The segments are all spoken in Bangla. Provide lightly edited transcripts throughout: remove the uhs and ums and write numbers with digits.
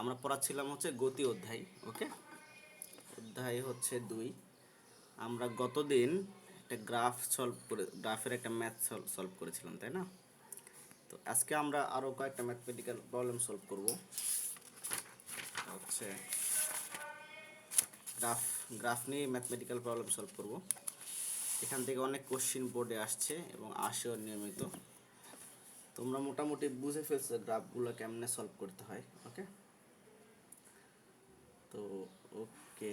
আমরা পড়াচ্ছিলাম হচ্ছে গতি অধ্যায়। ওকে, অধ্যায় হচ্ছে 2। আমরা গতদিন একটা গ্রাফের একটা ম্যাথ সলভ করেছিলাম, তাই না? তো আজকে আমরা আরও কয়েকটা ম্যাথমেটিক্যাল প্রবলেম সলভ করব। হচ্ছে গ্রাফ নিয়ে ম্যাথমেটিক্যাল প্রবলেম সলভ করব। এখান থেকে অনেক কোশ্চিন বোর্ডে আসছে এবং আসেও নিয়মিত। তোমরা মোটামুটি বুঝে ফেলছো গ্রাফগুলো কেমনে সলভ করতে হয়। ওকে, তো ওকে,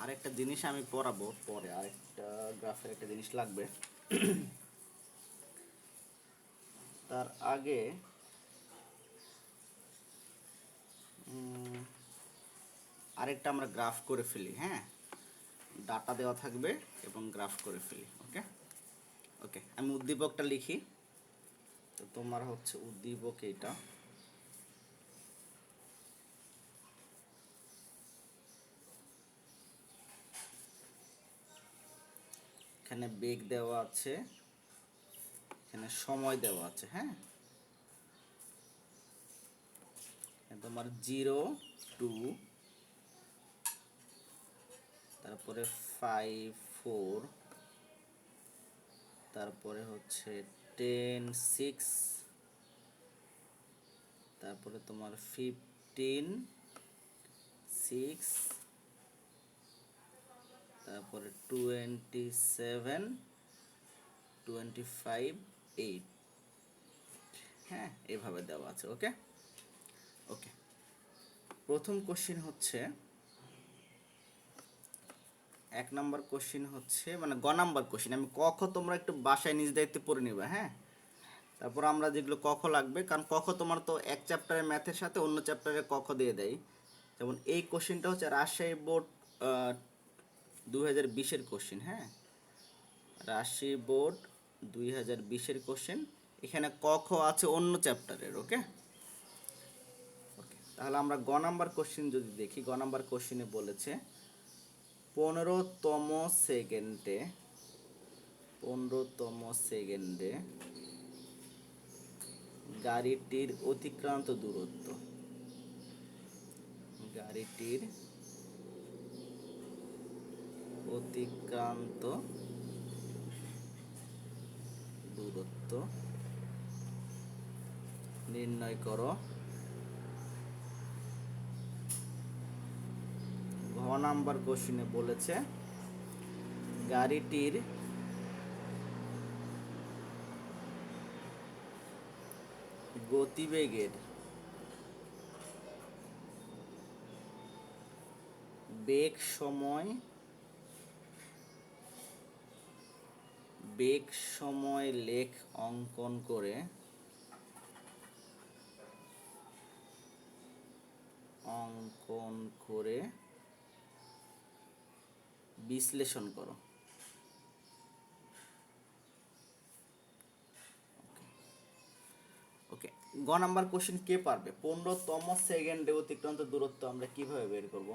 আরেকটা জিনিস আমি পড়াবো পরে, আরেকটা গ্রাফের একটা জিনিস লাগবে। তার আগে আরেকটা আমরা গ্রাফ করে ফেলি। হ্যাঁ, ডাটা দেওয়া থাকবে এবং গ্রাফ করে ফেলি। ওকে ওকে, আমি উদ্দীপকটা লিখি। তো তোমার হচ্ছে উদ্দীপক এইটা। এখানে বেগ দেওয়া আছে, এখানে সময় দেওয়া আছে। হ্যাঁ, তোমার 0 2, তারপরে 5 4, তারপরে হচ্ছে 10 6, তারপরে তোমার 15 6, তারপরে 27 25 8। হ্যাঁ, এভাবে দেওয়া আছে। ওকে ওকে, প্রথম কোশ্চিন হচ্ছে, 1 নাম্বার কোশ্চিন হচ্ছে মানে গ নাম্বার কোশ্চিন। আমি ক খ তোমরা একটু বাসায় নিজ দায়িত্বে পড়ে নিবা। হ্যাঁ, তারপর আমরা যেগুলো ক খ লাগবে, কারণ ক খ তোমার তো এক চ্যাপ্টারের ম্যাথের সাথে অন্য চ্যাপ্টারে ক খ দিয়ে দেয়। যেমন এই কোশ্চিনটা হচ্ছে রাজশাহী বোর্ড 2020-এর কোশ্চিন। হ্যাঁ, রাজশাহী বোর্ড 2020-এর কোশ্চেন। এখানে ক খ আছে অন্য চ্যাপ্টারের। ওকে ওকে, তাহলে আমরা গ নাম্বার কোশ্চিন যদি দেখি, গ নাম্বার কোশ্চিনে বলেছে 15তম সেকেন্ডে গাড়িটির অতিক্রান্ত দূরত্ব, গাড়িটির অতিক্রান্ত দূরত্ব নির্ণয় করো। ঘ নাম্বার কোশ্চিনে বলেছে গাড়িটির গতিবেগের বেগ সময় লেখ অঙ্কন করে বিশ্লেষণ করো। ওকে, গ নাম্বার কোশ্চেন কে পারবে? 15তম সেকেন্ডে অতিক্রান্ত দূরত্ব আমরা কিভাবে বের করব?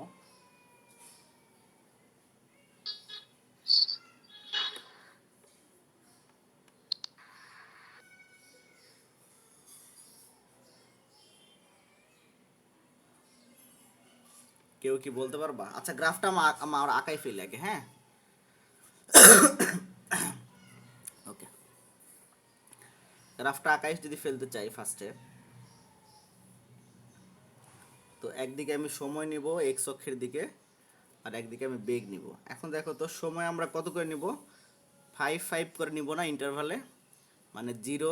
কেউ কি বলতে পারবা? আচ্ছা, গ্রাফটা আমার আঁকাই ফেলি আগে। হ্যাঁ, ওকে, গ্রাফটা আঁকাই যদি ফেলতে চাই ফার্স্টে, তো একদিকে আমি সময় নিব এক্স অক্ষের দিকে, আর একদিকে আমি বেগ নিব। এখন দেখো তো, সময় আমরা কত করে নিব? 5 5 করে নিব না ইন্টারভালে, মানে 0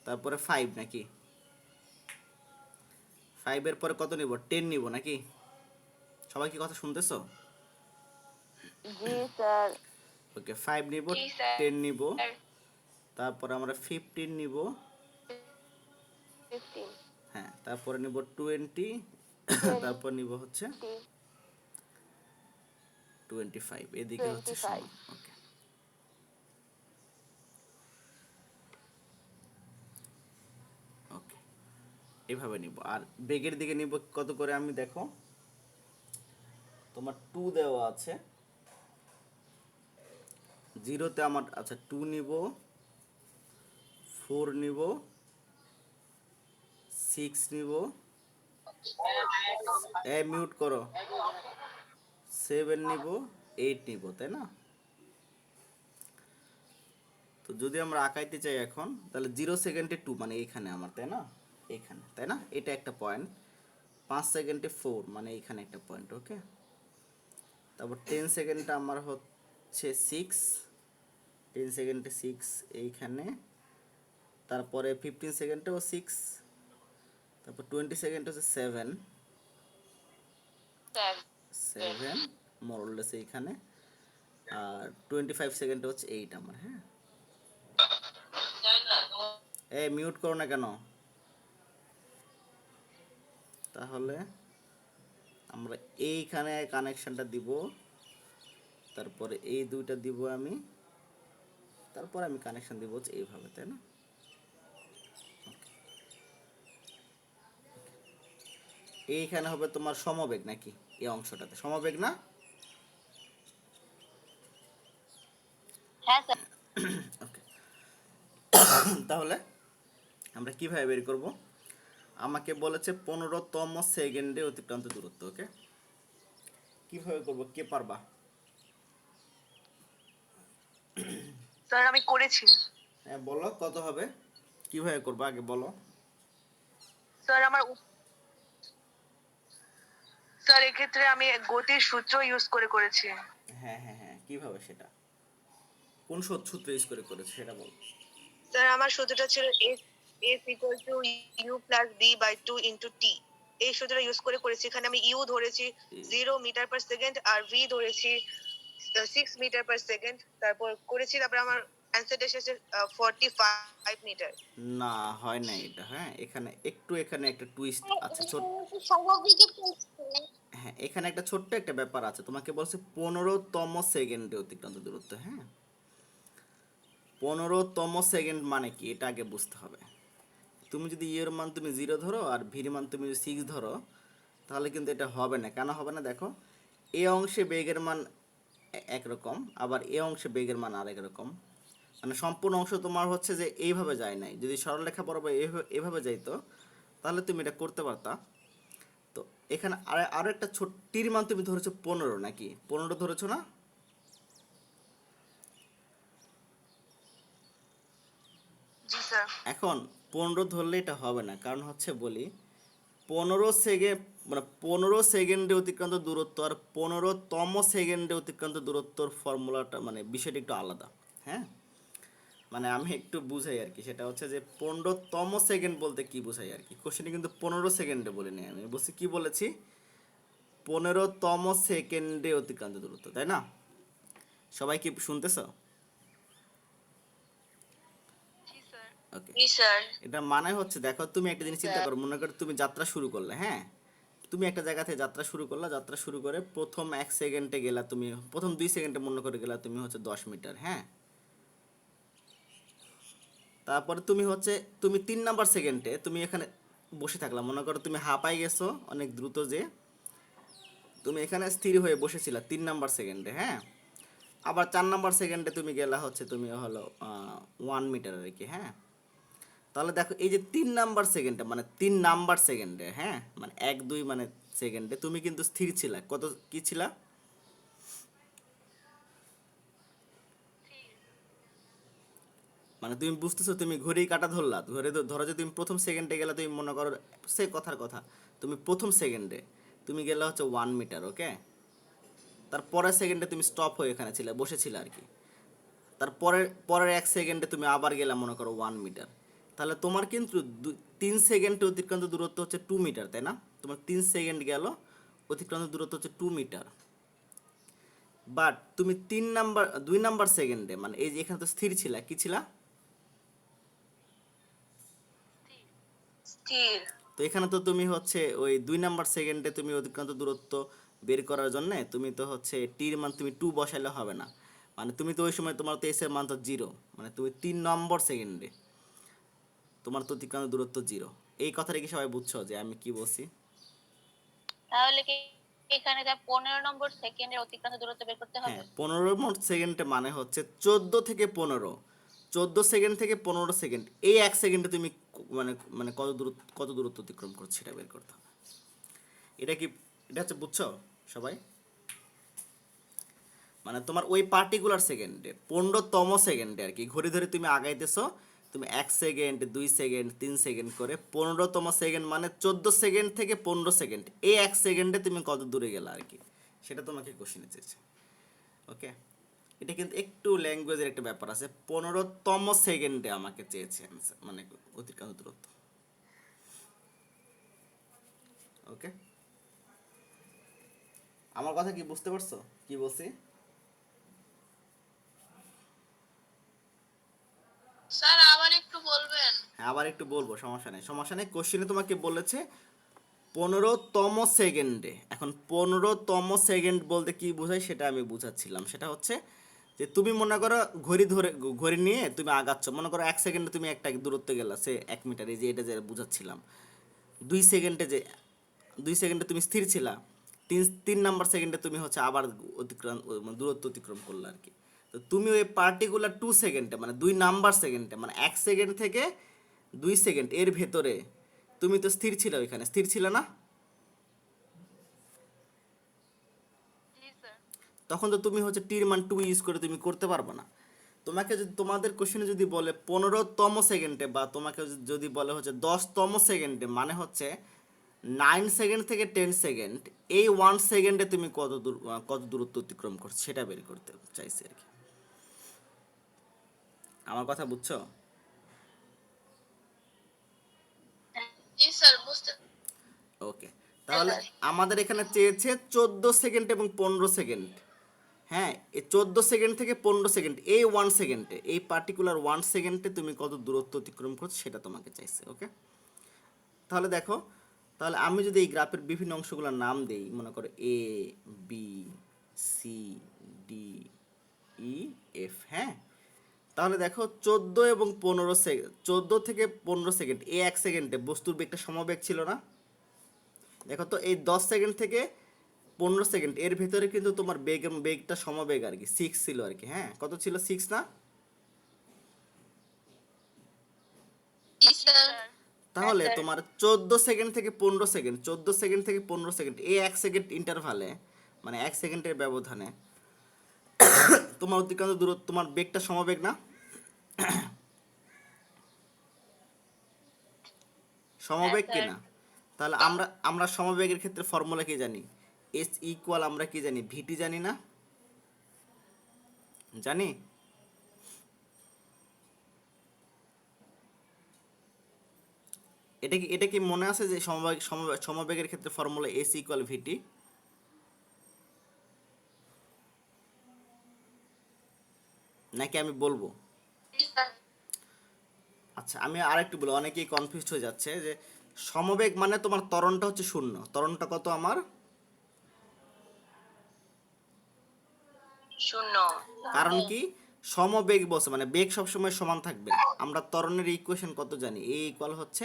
তারপরে 5 নাকি? 5 এর পরে কত নিব? 10 নিব নাকি? সবাই কি কথা শুনতেছো? জি স্যার। ওকে, 5 নিব, 10 নিব, তারপর আমরা 15 নিব। 15 হ্যাঁ, তারপরে নিব 20, তারপর নিব হচ্ছে 25। এদিকে হচ্ছে 25। সময়। ওকে ওকে, এভাবে নিব। আর বেগের দিকে নিব কত করে? আমি দেখো, তোমার 2 দেওয়া আছে, 0তে আমার, আচ্ছা 2 নিব, 4 নিব, 6 নিব, মিউট করো, 7 নিব, 8 নিব, তাই না? তো যদি আমরা আঁকাইতে চাই এখন, তাহলে 0 সেকেন্ডে 2 মানে এইখানে আমার, তাই না? এইখানে, তাই না? এটা একটা পয়েন্ট। 5 সেকেন্ডে 4 মানে এইখানে একটা পয়েন্ট, ওকে। তারপর 10 সেকেন্ডটা আমার হচ্ছে 6, 10 সেকেন্ডে 6 এইখানে। তারপরে 15 সেকেন্ডেও 6, তারপর 20 সেকেন্ড হচ্ছে 7, 7 মোরলেস এইখানে। আর 25 সেকেন্ড হচ্ছে 8 আমার, হ্যাঁ। মিউট করো না কেন? তাহলে আমরা এইখানে কানেকশনটা দিব, তারপরে এই দুইটা দিব আমি, তারপর আমি কানেকশন দিব হচ্ছে এইভাবে, তাই না? এইখানে হবে তোমার সমবেগ নাকি? এই অংশটাতে সমবেগ না? হ্যাঁ স্যার। ওকে। তাহলে আমরা কিভাবে বের করব? আমাকে বলেছে 15তম সেকেন্ডে অতিক্রান্ত দূরত্ব, ওকে। কিভাবে করব, কে পারবা? স্যার আমি করেছি। হ্যাঁ বলো, কত হবে, কিভাবে করবা আগে বলো। স্যার স্যার এক্ষেত্রে আমি গতির সূত্র ইউজ করেছি। হ্যাঁ হ্যাঁ হ্যাঁ, কিভাবে সেটা, কোন সূত্র ইউজ করে করেছে সেটা বল। স্যার আমার সূত্রটা ছিল s u + b/2 * t। এই সূত্রটা ইউজ করেছি। এখানে আমি u ধরেছি 0 মিটার পার সেকেন্ড আর v ধরেছি 6 মিটার পার সেকেন্ড। তারপর করেছি, তারপর আমার অ্যানসারটা এসেছে 45 মিটার। না, হয় না এটা, হ্যাঁ। এখানে একটা টুইস্ট আছে, হ্যাঁ এখানে একটা ছোট্ট একটা ব্যাপার আছে। তোমাকে বলছে 15তম সেকেন্ডে অতিক্রান্ত দূরত্ব, হ্যাঁ। 15তম সেকেন্ড মানে কি এটা আগে বুঝতে হবে। তুমি যদি এর মান তুমি 0 ধরো আর ভির মান তুমি 6 ধরো, তাহলে কিন্তু এটা হবে না। কেন হবে না দেখো, এই অংশে বেগের মান একরকম, আবার এই অংশে বেগের মান আরেক রকম। মানে সম্পূর্ণ অংশ তোমার হচ্ছে যে এইভাবে যায় নাই। যদি সরলরেখা বরাবর এভাবে যাইতো, তাহলে তুমি এটা করতে পারতা। তো এখানে আরো একটা ছোট্টির মান তুমি ধরেছো 15 নাকি? 15 ধরেছো না? জি স্যার। এখন 15 ধরলে এটা হবে না, কারণ হচ্ছে বলি 15 সেকেন্ড মানে 15 সেকেন্ডে অতিক্রান্ত দূরত্ব আর 15তম সেকেন্ডে অতিক্রান্ত দূরত্বর ফর্মুলাটা মানে বিষয়টা একটু আলাদা, হ্যাঁ। মানে আমি একটু বুঝাই আর কি, সেটা হচ্ছে যে 15তম সেকেন্ড বলতে কি বোঝাই আর কি। কোশ্চেনে কিন্তু 15 সেকেন্ডে বলিনি, আমি বলছি কি বলেছি, 15তম সেকেন্ডে অতিক্রান্ত দূরত্ব, তাই না? সবাই কি শুনতেছো? জি স্যার। ওকে। জি স্যার। এটা মানে হচ্ছে দেখো, তুমি একটা জিনিস চিন্তা করো, মনে করো তুমি যাত্রা শুরু করলে, হ্যাঁ। তুমি একটা জায়গা থেকে যাত্রা শুরু করলা, যাত্রা শুরু করে প্রথম 1 সেকেন্ডে গেলা তুমি, প্রথম 2 সেকেন্ডে মনে করে গেলা তুমি হচ্ছে 10 মিটার, হ্যাঁ। তারপরে তুমি 3 নাম্বার সেকেন্ডে তুমি এখানে বসে থাকলা, মনে করো তুমি হাঁপাই গেছো অনেক দ্রুত, যে তুমি এখানে স্থির হয়ে বসেছিলা 3 নাম্বার সেকেন্ডে, হ্যাঁ। আবার 4 নাম্বার সেকেন্ডে তুমি গেলা হচ্ছে তুমি হলো 1 মিটার আর কি, হ্যাঁ। তাহলে দেখো এই যে 3 নাম্বার সেকেন্ডে মানে 3 নাম্বার সেকেন্ডে, হ্যাঁ, মানে 1 2 মানে সেকেন্ডে তুমি কিন্তু স্থির ছিলা, কত কি ছিলা? মানে তুমি বুঝতেছো, তুমি ঘড়ি কাটা ধরলা, ধরো যে তুমি প্রথম সেকেন্ডে গেলা, তুমি মনে করো সে কথার কথা, তুমি প্রথম সেকেন্ডে তুমি গেলা হচ্ছে 1 মিটার, ওকে। তারপরের সেকেন্ডে তুমি স্টপ হয়ে এখানে ছিলে, বসেছিলে আর কি। তারপরের পরের 1 সেকেন্ডে তুমি আবার গেলা মনে করো 1 মিটার। তাহলে তোমার কিন্তু 3 সেকেন্ডে অতিক্রান্ত দূরত্ব হচ্ছে 2 মিটার, তাই না? তোমার 3 সেকেন্ড গেল, অতিক্রান্ত দূরত্ব হচ্ছে 2 মিটার। বাট তুমি 2 নাম্বার সেকেন্ডে মানে এই যে এখানে তো স্থির ছিলা, কি ছিলা? স্থির। তো এখানে তো তুমি হচ্ছে ওই 2 নাম্বার সেকেন্ডে তুমি অতিক্রান্ত দূরত্ব বের করার জন্য তুমি তো হচ্ছে টির মান তুমি 2 বসাইলে হবে না। মানে তুমি তো ওই সময় তোমার তো এস এর মান তো 0, মানে তুমি 3 নম্বর সেকেন্ডে তোমার তো অতিক্রান্ত দূরত্ব 0। এই কথাটা কি সবাই বুঝছো যে আমি কি বলছি? তাহলে কি এখানে যা 15 নম্বর সেকেন্ডের অতিক্রান্ত দূরত্ব বের করতে হ্যাঁ, হবে? 15 সেকেন্ডে মানে হচ্ছে 14 থেকে 15, 14 সেকেন্ড থেকে 15 সেকেন্ড, এই 1 সেকেন্ডে তুমি মানে মানে কত দূরত্ব অতিক্রম করছে সেটা বের করতে হবে। এটা হচ্ছে বুঝছো সবাই? মানে তোমার ওই পার্টিকুলার সেকেন্ডে 15তম সেকেন্ডে আর কি ঘড়ি ধরে তুমি আগাইতেছো, তুমি 1 সেকেন্ড 2 সেকেন্ড 3 সেকেন্ড করে 15তম সেকেন্ড মানে 14 সেকেন্ড থেকে 15 সেকেন্ড, এই 1 সেকেন্ডে তুমি কত দূরে গেলা আর কি, সেটা তোমাকে কোশ্চেনে চেয়েছে। ওকে, এটা কিন্তু একটু ল্যাঙ্গুয়েজের একটা ব্যাপার আছে। 15তম সেকেন্ডে আমাকে চেয়েছে মানে অতিক্রান্ত দূরত্ব। ওকে, আমার কথা কি বুঝতে পারছো কি বলছি? স্যার আবার একটু বলবেন? হ্যাঁ, আবার একটু বলবো, সমস্যা নেই। কোশ্চেনে তোমাকে বলেছে 15তম সেকেন্ডে। এখন 15তম সেকেন্ড বলতে কি বোঝায় সেটা আমি বুঝাচ্ছিলাম। সেটা হচ্ছে যে তুমি মনে করো ঘড়ি নিয়ে তুমি আগাচ্ছ, মনে করো 1 সেকেন্ডে তুমি একটা দূরত্ব গেলা, সে 1 মিটার, এই যে এটা যে বুঝাচ্ছিলাম। 2 সেকেন্ডে যে 2 সেকেন্ডে তুমি স্থির ছিলা, তিন নাম্বার সেকেন্ডে তুমি হচ্ছে আবার দূরত্ব অতিক্রম করলে আর কি। তো তুমি ওই পার্টিকুলার 2 সেকেন্ডে মানে 2 নাম্বার সেকেন্ডে মানে 1 সেকেন্ড থেকে 2 সেকেন্ড এর ভেতরে তুমি তো স্থির ছিল, ওইখানে স্থির ছিল না? তখন তো তুমি হচ্ছে টির মান 2 ইউজ করে তুমি করতে পারবে না। তোমাকে যদি তোমাদের কোশ্চেনে যদি বলে 15তম সেকেন্ডে বা তোমাকে যদি বলে হচ্ছে 10তম সেকেন্ডে, মানে হচ্ছে 9 সেকেন্ড থেকে 10 সেকেন্ড, এই 1 সেকেন্ডে তুমি কত দূরত্ব অতিক্রম করছো সেটা বের করতে চাইছি আর কি। আমার কথা বুঝছো? জি স্যার, বুঝতে। ওকে, তাহলে আমাদের এখানে চেয়েছে 14 সেকেন্ড এবং 15 সেকেন্ড। হ্যাঁ, এই 14 সেকেন্ড থেকে 15 সেকেন্ড, এই 1 সেকেন্ডে, এই পার্টিকুলার 1 সেকেন্ডে তুমি কত দূরত্ব অতিক্রম করছো সেটা তোমাকে চাইছে। ওকে, তাহলে দেখো, তাহলে আমি যদি এই গ্রাফের বিভিন্ন অংশগুলোর নাম দেই, মনে করো A B C D E F, হ্যাঁ, তাহলে দেখো 14 এবং 15 সেকেন্ড, 14 থেকে 15 সেকেন্ড, এই 1 সেকেন্ডে বস্তুর বেগটা সমবেগ ছিল না? দেখো তো, এই 10 সেকেন্ড থেকে 15 সেকেন্ড এর ভেতরে কিন্তু তোমার বেগটা সমবেগ আর কি 6 ছিল আর কি। হ্যাঁ, কত ছিল? 6 না? জি স্যার। তাহলে তোমার 14 সেকেন্ড থেকে 15 সেকেন্ড, 14 সেকেন্ড থেকে 15 সেকেন্ড, এই 1 সেকেন্ড ইন্টারভালে মানে 1 সেকেন্ডের ব্যবধানে তোমার অতিক্রান্ত দূরত্ব, তোমার বেগটা সমবেগ না? সমবেগ কি না? তাহলে আমরা সমবেগের ক্ষেত্রে ফর্মুলা কি জানি? এস ইকুয়াল আমরা কি জানি? ভিটি জানি না? জানি? এটা কি মনে আছে যে সমবেগের ক্ষেত্রে ফর্মুলা এস ইকুয়াল ভিটি? নাকি আমি বলবো? আচ্ছা, আমি আরেকটু বলি, অনেকেই কনফিউজড হয়ে যাচ্ছে যে সমবেগ মানে তোমার ত্বরণটা হচ্ছে 0। ত্বরণটা কত আমার? 0। কারণ কি? সমবেগ বলছে মানে বেগ সবসময় সমান থাকবে। আমরা ত্বরণের ইকুয়েশন কত জানি? এ ইকুয়াল হচ্ছে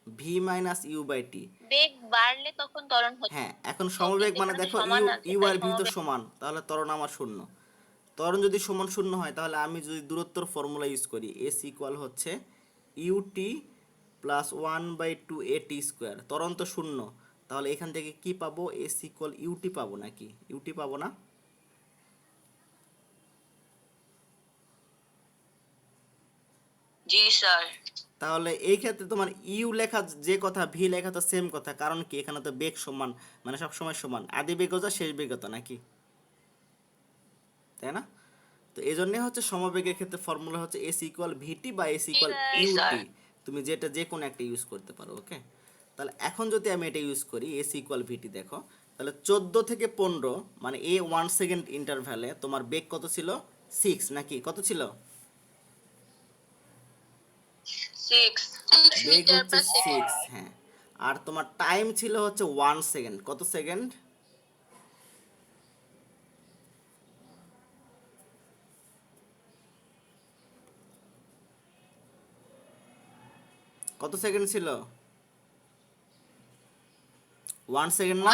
V minus you by T. বেগ বাড়লে তখন ত্বরণ হচ্ছে। হ্যাঁ, এখন সমবেগ মানে এখানে দেখো সমান ইউ আছে, ইউ তাই আর ভি তো সমবেগ। সমান, তাহলে ত্বরণ আমার 0। ত্বরণ যদি সমান 0 হয়, তাহলে আমি যদি দূরত্বর ফর্মুলা ইউজ করি, এস ইকুয়াল হচ্ছে ইউটি প্লাস 1/2 এটি স্কোয়ার। ত্বরণ তো 0, তাহলে এখান থেকে কি পাবো? এস ইকুয়াল ইউটি পাবো নাকি? ইউটি পাবো না? জি স্যার। তাহলে এই ক্ষেত্রে তোমার ইউ লেখা যে কথা, ভি লেখা তো সেম কথা। কারণ কি? এখানে তো বেগ সমান, মানে সব সময় সমান, আদি বেগতা শেষ বেগতা নাকি, তাই না? তো এই জন্যই হচ্ছে সমবেগের ক্ষেত্রে ফর্মুলা হচ্ছে এস ইকুয়াল ভিটি বা এস ইকুয়াল ইউটি। তুমি যে কোনো একটা ইউজ করতে পারো। ওকে, তাহলে এখন যদি আমি এটা ইউজ করি এস ইকুয়াল ভিটি, দেখো তাহলে 14 থেকে 15 মানে এই 1 সেকেন্ড ইন্টারভ্যালে তোমার বেগ কত ছিল? 6 নাকি কত ছিল? 6। বেগ হচ্ছে 6, হ্যাঁ। আর তোমার টাইম ছিল হচ্ছে 1 সেকেন্ড। কত সেকেন্ড? কত সেকেন্ড ছিল? 1 সেকেন্ড না?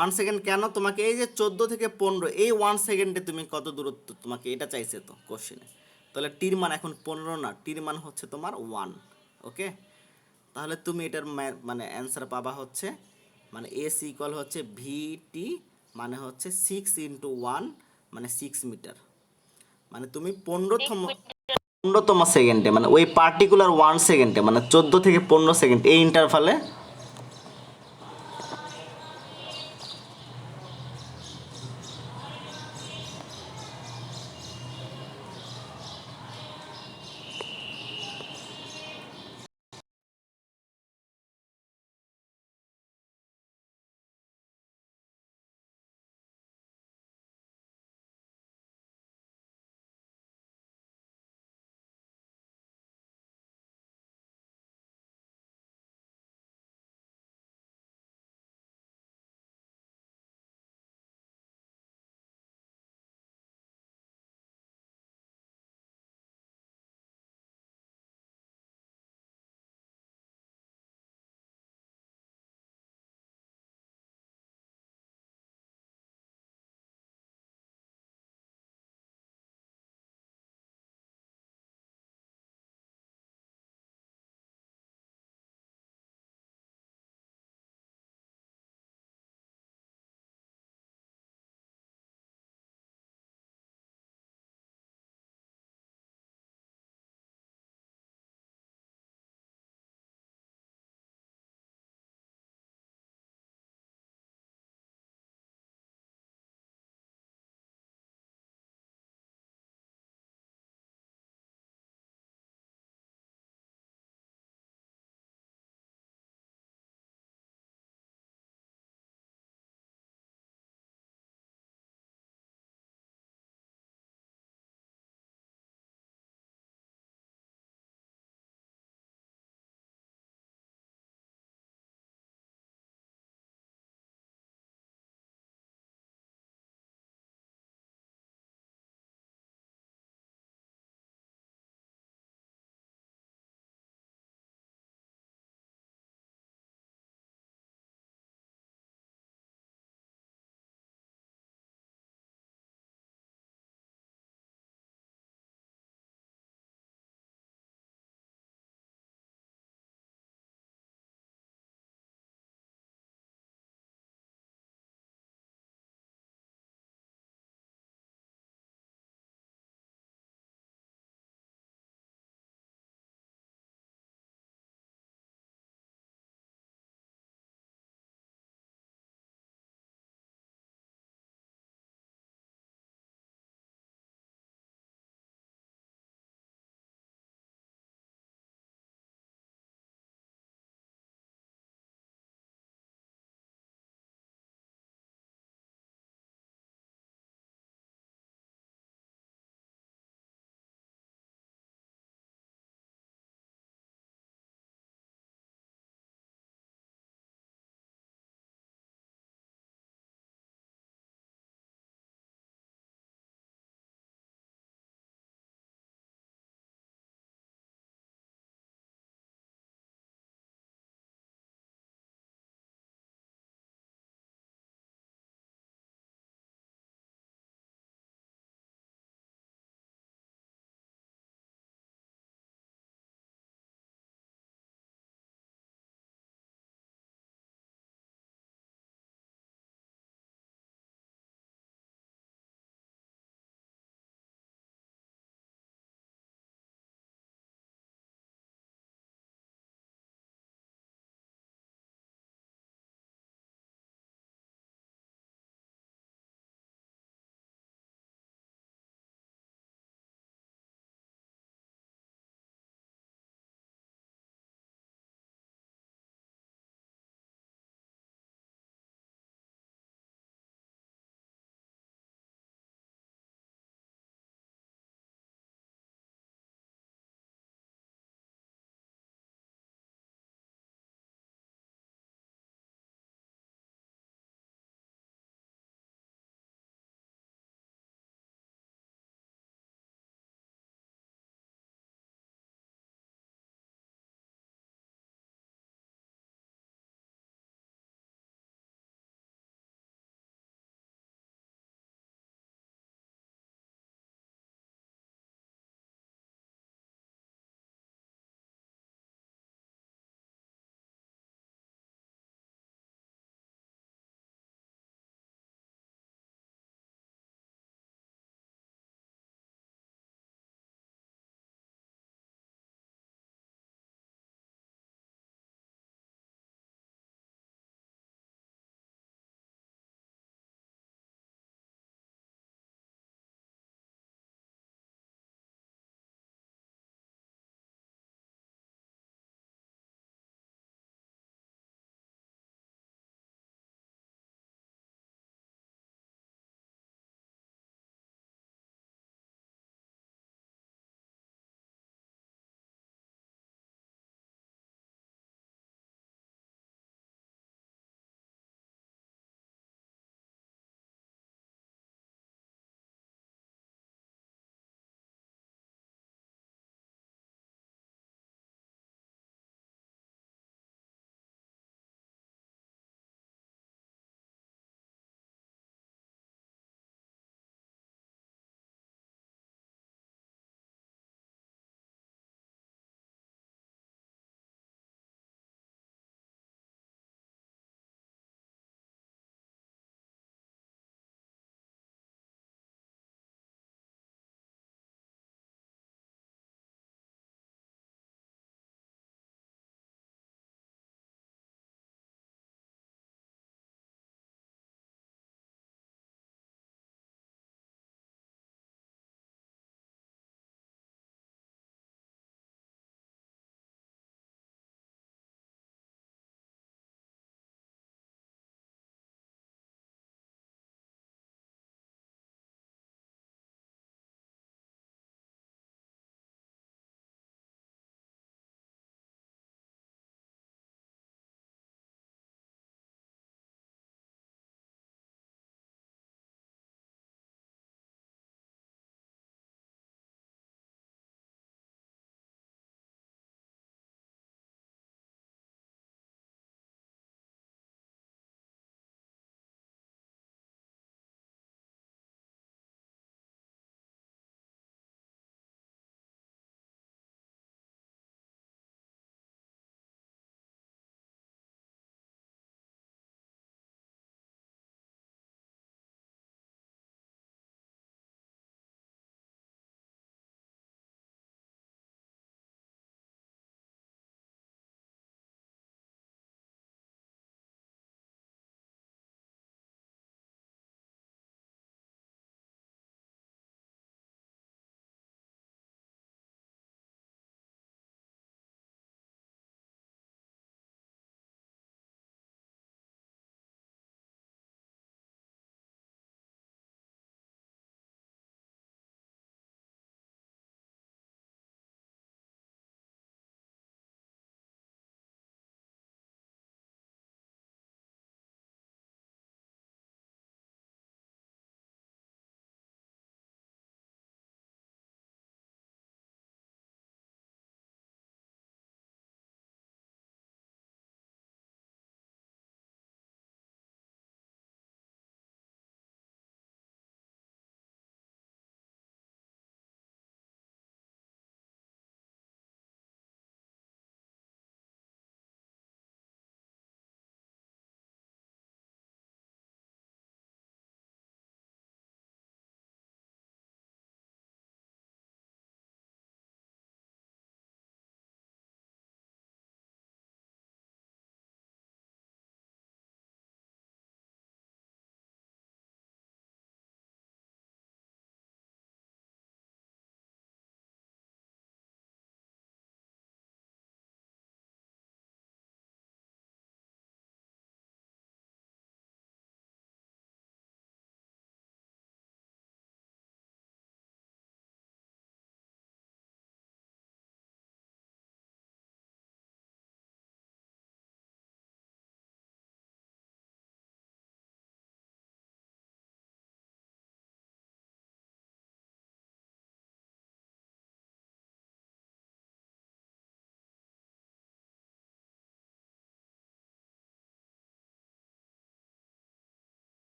1 সেকেন্ড কেন? তোমাকে এই যে 14 থেকে 15 এই 1 সেকেন্ডে তুমি কত দূরত্ব, তোমাকে এটা চাইছে তো কোশ্চেনে। তাহলে টির মান এখন 15 না, টির মান হচ্ছে তোমার 1। ওকে, তাহলে তুমি এটার মানে অ্যান্সার পাবা হচ্ছে মানে এস ইকুয়াল হচ্ছে ভিটি মানে হচ্ছে 6 × 1 মানে 6 মিটার। মানে তুমি 15তম সেকেন্ডে মানে ওই পার্টিকুলার 1 সেকেন্ডে মানে 14 থেকে 15 সেকেন্ড এই ইন্টারভালে